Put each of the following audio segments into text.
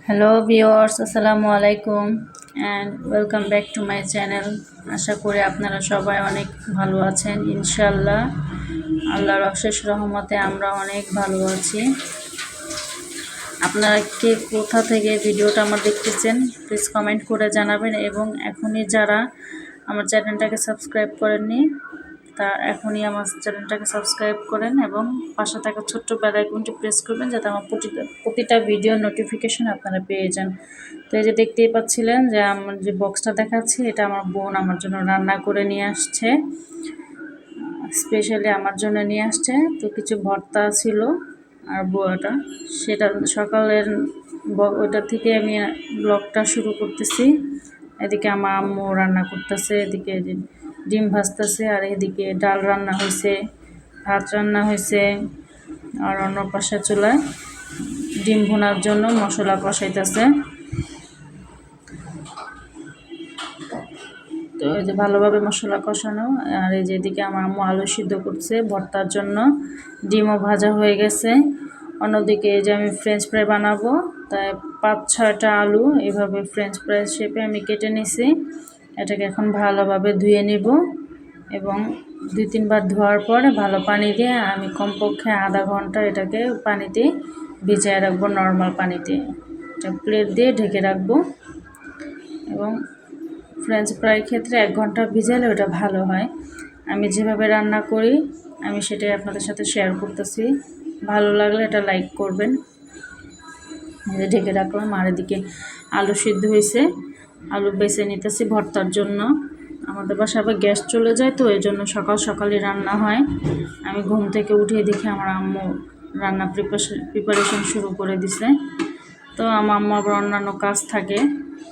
Hello viewers, আসসালামু আলাইকুম and welcome back to my channel. আশা করি আপনারা সবাই অনেক ভালো আছেন ইনশাআল্লাহ। আল্লাহর অশেষ রহমতে আমরা অনেক ভালো আছি। আপনারা কে কোথা থেকে ভিডিওটা আমার দেখতেছেন প্লিজ কমেন্ট করে জানাবেন, এবং এখনই যারা আমার চ্যানেলটাকে সাবস্ক্রাইব করেননি তা এখনই আমার চ্যানেলটাকে সাবস্ক্রাইব করেন এবং পাশে থাকা ছোট্ট বেল আইকনটি প্রেস করবেন যাতে আমার প্রতিটা ভিডিও নোটিফিকেশন আপনারা পেয়ে যান। তো এই যে দেখতেই পাচ্ছিলেন যে আমার যে বক্সটা দেখাচ্ছি, এটা আমার বোন আমার জন্য রান্না করে নিয়ে আসছে, স্পেশালি আমার জন্য নিয়ে আসছে। তো কিছু ভর্তা ছিল আর বোয়াটা, সেটা সকালের ওইটা থেকে আমি ব্লগটা শুরু করতেছি। এদিকে আমার আম্মু রান্না করতেছে, এদিকে ডিম ভাজতেছে, আর এদিকে ডাল রান্না হয়েছে, ভাত রান্না হয়েছে, আর অন্য পাশে চুলায় ডিম ভুনার জন্য মশলা কষাইতেছে। তো এই যে ভালোভাবে মশলা কষানো, আর এই যে এদিকে আমার আম্মু আলু সিদ্ধ করছে ভর্তার জন্য, ডিমও ভাজা হয়ে গেছে। অন্যদিকে এই যে আমি ফ্রেঞ্চ ফ্রাই বানাবো, তাই 5-6টা আলু এভাবে ফ্রেঞ্চ ফ্রাই শেপে আমি কেটে নিছি। এটাকে এখন ভালোভাবে ধুয়ে নিব এবং 2-3 বার ধোয়ার পরে ভালো পানি দিয়ে আমি কমপক্ষে আধা ঘন্টা এটাকে পানিতে ভিজিয়ে রাখবো, নর্মাল পানিতে। এটা প্লেট দিয়ে ঢেকে রাখবো, এবং ফ্রেঞ্চ ফ্রাই ক্ষেত্রে 1 ঘন্টা ভিজালে ওটা ভালো হয়। আমি যেভাবে রান্না করি আমি সেটাই আপনাদের সাথে শেয়ার করতেছি, ভালো লাগলে এটা লাইক করবেন। ঢেকে রাখলাম, আর এদিকে আলু সিদ্ধ হয়েছে, আলু বেছে নিতেছি ভর্তার জন্য। আমাদের বাসায় আবার গ্যাস চলে যায়, তো এই জন্য সকাল সকালই রান্না হয়। আমি ঘুম থেকে উঠে দেখি আমার আম্মু রান্না প্রিপারেশন শুরু করে দিছে। তো আমার আম্মু আবার অন্যান্য কাজ থাকে,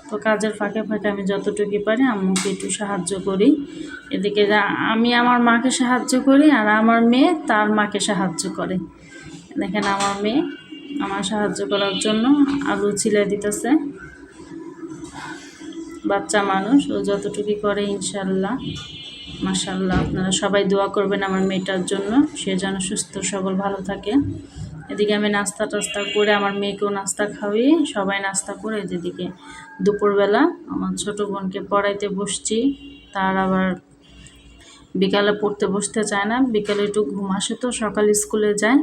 তো কাজের ফাঁকে ফাঁকে আমি যতটুকু পারি আম্মুকে একটু সাহায্য করি। এদিকে আমি আমার মাকে সাহায্য করি, আর আমার মেয়ে তার মাকে সাহায্য করে। দেখেন আমার মেয়ে আমার সাহায্য করার জন্য আলু ছিলে দিতেছে। বাচ্চা মানুষ, ও যতটুকু করে ইনশাল্লাহ মাশাল্লাহ। আপনারা সবাই দোয়া করবেন আমার মেয়েটার জন্য, সে যেন সুস্থ সবল ভালো থাকে। এদিকে আমি নাস্তা টাস্তা করে আমার মেয়েকেও নাস্তা খাওয়িয়ে সবাই নাস্তা করে, যেদিকে দুপুরবেলা আমার ছোটো বোনকে পড়াইতে বসছি। তার আবার বিকালে পড়তে বসতে চায় না, বিকালে একটু ঘুম আসে, তো সকাল স্কুলে যায়।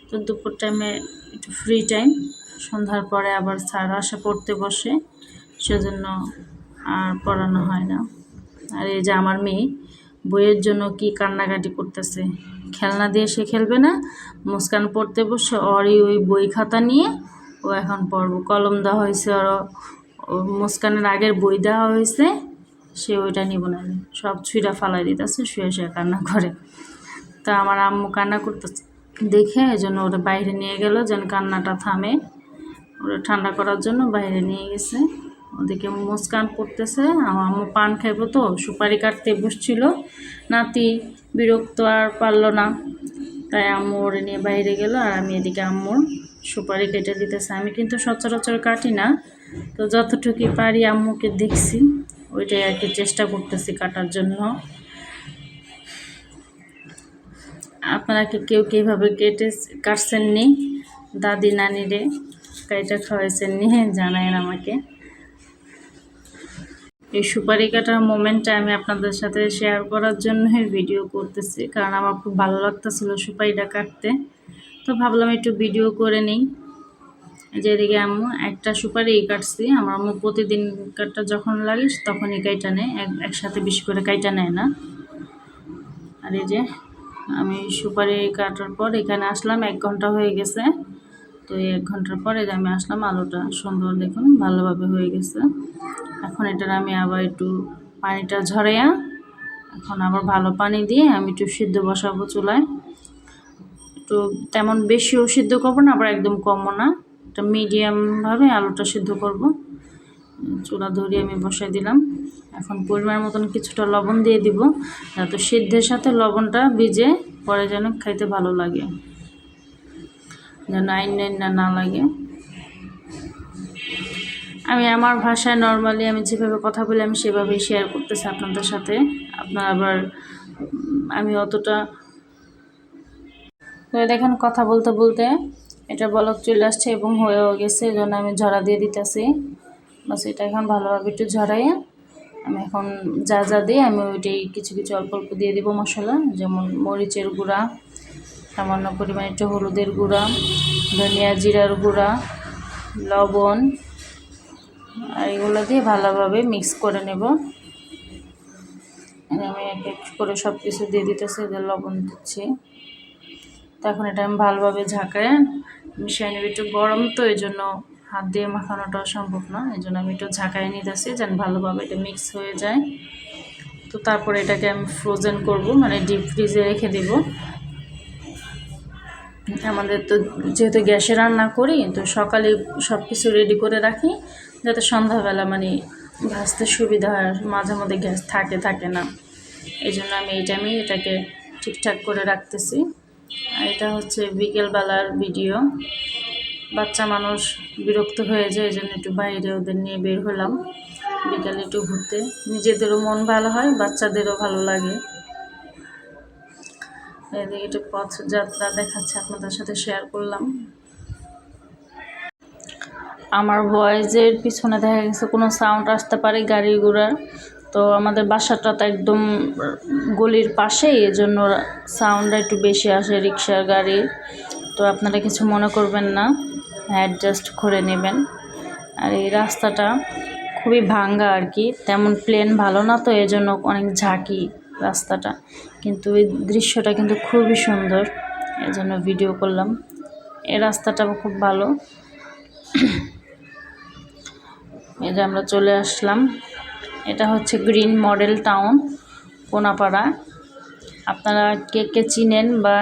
তো দুপুর টাইমে একটু ফ্রি টাইম, সন্ধ্যার পরে আবার স্যার আসে পড়তে বসে, সেজন্য আর পড়ানো হয় না। আর এই যে আমার মেয়ে বইয়ের জন্য কি কান্নাকাটি করতেছে, খেলনা দিয়ে সে খেলবে না, মুস্কান পড়তে বসে ওরই ওই বই খাতা নিয়ে ও এখন পড়ব। কলম দেওয়া হয়েছে, ওর মুস্কানের আগের বই দেওয়া হয়েছে, সে ওইটা নিব না, সব ছুঁড়া ফালাই দিতেছে, শুয়ে শুয়ে কান্না করে। তা আমার আম্মু কান্না করতেছে দেখে এই জন্য ওরা বাইরে নিয়ে গেল, যেন কান্নাটা থামে। ওরা ঠান্ডা করার জন্য বাইরে নিয়ে গেছে। ওদিকে মুস্কান পড়তেছে, আমার আম্মু পান খাইবো, তো সুপারি কাটতে বসছিল। নাতি বিরক্ত আর পারল না, তাই আম্মু ওরে নিয়ে বাইরে গেল, আর আমি এদিকে আম্মুর সুপারি কেটে দিতেছে। আমি কিন্তু সচরাচর কাটি না, তো যতটুকু পারি আম্মুকে দেখছি ওইটাই আর কি চেষ্টা করতেছি কাটার জন্য। আপনারা কি কেউ কীভাবে কাটছেন নি, দাদি নানিরে কাইটা খাওয়াইছেন নি, জানায়েন আমাকে। এই সুপারি কাটার মোমেন্টটা আমি আপনাদের সাথে শেয়ার করার জন্যই ভিডিও করতেছি, কারণ আমার খুব ভালো লাগতেছিল সুপারিটা কাটতে, তো ভাবলাম একটু ভিডিও করে নিই। যেদিকে আম্মু একটা সুপারি কাটছি, আমার আম্মু প্রতিদিন কাটটা যখন লাগে তখনই কাইটা নেয়, একসাথে বেশি করে কাইটা নেয় না। আর এই যে আমি সুপারি কাটার পর এখানে আসলাম, 1 ঘন্টা হয়ে গেছে। তো এই 1 ঘন্টার পরে আমি আসলাম, আলুটা সুন্দর দেখুন ভালোভাবে হয়ে গেছে। এখন এটার আমি আবার একটু পানিটা ঝরাইয়া এখন আবার ভালো পানি দিয়ে আমি একটু সিদ্ধ বসাবো চুলায়। একটু তেমন বেশিও সিদ্ধ করবো না, আবার একদম কমও না, একটা মিডিয়ামভাবে আলুটা সিদ্ধ করব। চুলা ধরিয়ে আমি বসাই দিলাম। এখন পরিমাণ মতন কিছুটা লবণ দিয়ে দিব, যাতে সিদ্ধের সাথে লবণটা ভিজে পরে যেন খাইতে ভালো লাগে, যেন আইন না লাগে। আমি আমার ভাষায় নর্মালি আমি যেভাবে কথা বলি আমি সেভাবেই শেয়ার করতেছি আপনাদের সাথে। আপনার আবার আমি অতটা তো দেখেন কথা বলতে বলতে এটা বলক চলে আসছে এবং হয়েও গেছে, এই জন্য আমি ঝরা দিয়ে দিতেছি। বাস এটা এখন ভালোভাবে একটু ঝরাইয়া আমি এখন যা যা দিই আমি ওইটাই কিছু কিছু অল্প অল্প দিয়ে দিব মশলা, যেমন মরিচের গুঁড়া, সামান্য পরিমাণে একটু হলুদের গুঁড়া, ধনিয়া জিরার গুঁড়া, লবণ, আর এগুলো দিয়ে ভালোভাবে মিক্স করে নেব। আমি এক এক করে সব কিছু দিয়ে দিতেছি, এদের লবণ দিচ্ছি। তো এখন এটা আমি ভালোভাবে ঝাঁকায় মিশিয়ে নেব। একটু গরম তো এই জন্য হাত দিয়ে মাখানোটা সম্ভব না, এই জন্য আমি একটু ঝাঁকায় নিতেছি যেন ভালোভাবে এটা মিক্স হয়ে যায়। তো তারপরে এটাকে আমি ফ্রোজেন করব, মানে ডিপ ফ্রিজে রেখে দেব। আমাদের তো যেহেতু গ্যাসে রান্না করি, তো সকালে সব কিছু রেডি করে রাখি যাতে সন্ধ্যাবেলা মানে ভাজতে সুবিধা হয়, মাঝে মধ্যে গ্যাস থাকে না। এই জন্য আমি এই টাইমে এটাকে ঠিকঠাক করে রাখতেছি। আর এটা হচ্ছে বিকেলবেলার ভিডিও। বাচ্চা মানুষ বিরক্ত হয়ে যায়, এই জন্য একটু বাইরে ওদের নিয়ে বের হলাম বিকেলে একটু ঘুরতে। নিজেদেরও মন ভালো হয়, বাচ্চাদেরও ভালো লাগে। এদিকে একটু পথযাত্রা দেখাচ্ছে, আপনাদের সাথে শেয়ার করলাম। আমার ভয়েসের পিছনে দেখা গেছে কোনো সাউন্ড আসতে পারে গাড়ি ঘোড়ার, তো আমাদের বাসাটা তো একদম গলির পাশেই, এই জন্য সাউন্ডটা একটু বেশি আসে রিক্সার গাড়ির। তো আপনারা কিছু মনে করবেন না, অ্যাডজাস্ট করে নেবেন। আর এই রাস্তাটা খুবই ভাঙ্গা আর কি, তেমন প্লেন ভালো না, তো এই জন্য অনেক ঝাঁকি রাস্তাটা, কিন্তু এই দৃশ্যটা কিন্তু খুবই সুন্দর, এই জন্য ভিডিও করলাম। এই রাস্তাটা খুব ভালো। এই যে আমরা চলে আসলাম, এটা হচ্ছে গ্রিন মডেল টাউন কোনাপাড়া। আপনারা কে কে চিনেন বা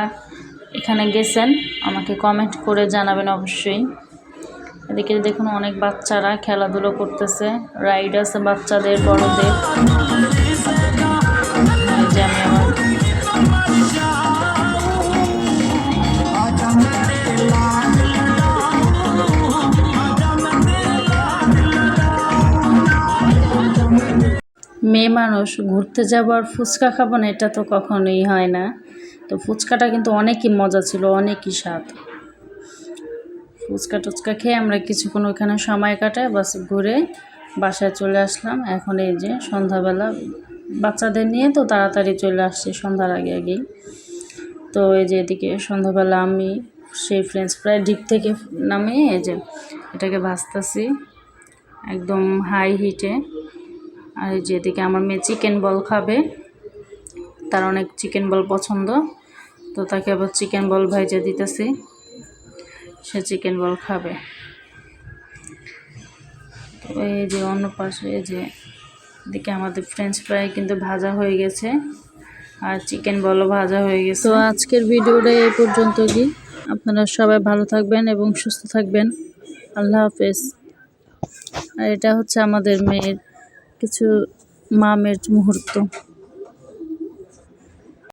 এখানে গেছেন আমাকে কমেন্ট করে জানাবেন অবশ্যই। এদিকে দেখুন অনেক বাচ্চারা খেলাধুলো করতেছে, রাইড আছে বাচ্চাদের বড়দের। এই যে আমি আমার মেয়ে মানুষ ঘুরতে যাবো আর ফুচকা খাবো না, এটা তো কখনোই হয় না। তো ফুচকাটা কিন্তু অনেকই মজা ছিল, অনেকই স্বাদ। ফুচকা টুচকা খেয়ে আমরা কিছুক্ষণ ওখানে সময় কাটায় বাস ঘুরে বাসায় চলে আসলাম। এখন এই যে সন্ধ্যাবেলা বাচ্চাদের নিয়ে তো তাড়াতাড়ি চলে আসছি সন্ধ্যার আগে আগেই। তো এই যে এদিকে সন্ধ্যাবেলা আমি সেই ফ্রেঞ্চ ফ্রাই ডিপ থেকে নামিয়ে এই যে এটাকে ভাজতেছি একদম হাই হিটে। আর এই যে এদিকে আমার মেয়ে চিকেন বল খাবে, তার অনেক চিকেন বল পছন্দ, তো তাকে আবার চিকেন বল ভাইজা দিতেছি, সে চিকেন বল খাবে। তো এই যে অন্য পাশে এই যে এদিকে আমাদের ফ্রেঞ্চ ফ্রাই কিন্তু ভাজা হয়ে গেছে আর চিকেন বলও ভাজা হয়ে গেছে। তো আজকের ভিডিওটা এই পর্যন্তই। আপনারা সবাই ভালো থাকবেন এবং সুস্থ থাকবেন। আল্লাহ হাফেজ। আর এটা হচ্ছে আমাদের মেয়ের কিছু মামের মুহূর্ত।